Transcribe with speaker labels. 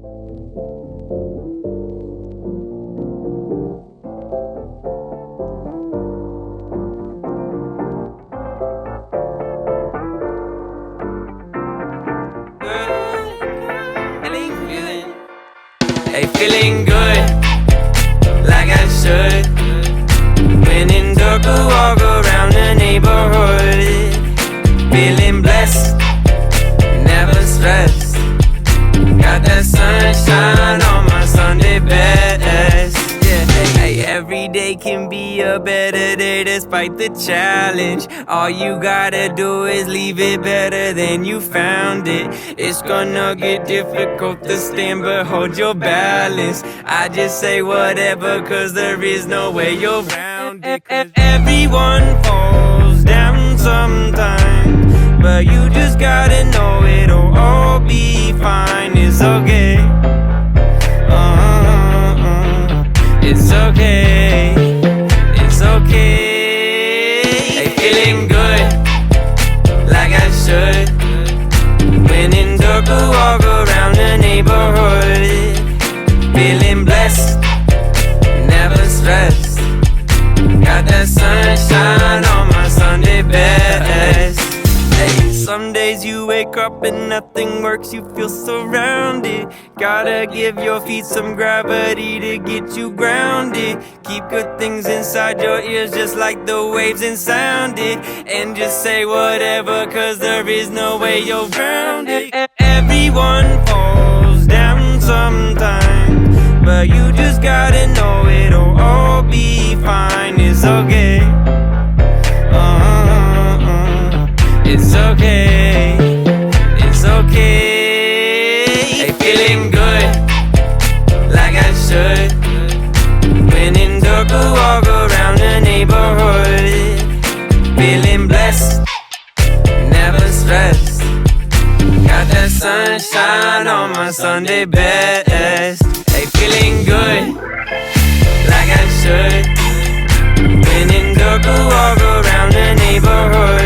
Speaker 1: Hey, feeling good, like I should. When in dark, I walk around the neighborhood. Feeling blessed, never stressed. Got that sunshine on my Sunday best. Yeah, hey, every day can be a better day despite the challenge. All you gotta do is leave it better than you found it. It's gonna get difficult to stand, but hold your balance. I just say whatever, cause there is no way you're around it. Everyone falls down sometime, but you just gotta know it'll all be fine. It's okay. It's okay. It's okay. Hey, feeling good, like I should. When in dark, I walk around the neighborhood. Feeling blessed, never stressed. Got that sunshine on my Sunday best. Hey, some days you wake up and nothing works, you feel surrounded. Gotta give your feet some gravity to get you grounded. Keep good things inside your ears just like the waves and sound it. And just say whatever, cause there is no way you're around it. Everyone falls down sometime, but you just gotta know it'll all be fine. It's okay. It's okay. It's okay. Hey, feeling good, like I should. When in dark, I walk around the neighborhood. Feeling blessed, never stressed. Got that sunshine on my Sunday best. Hey, feeling good, like I should. When in dark, I walk around the neighborhood.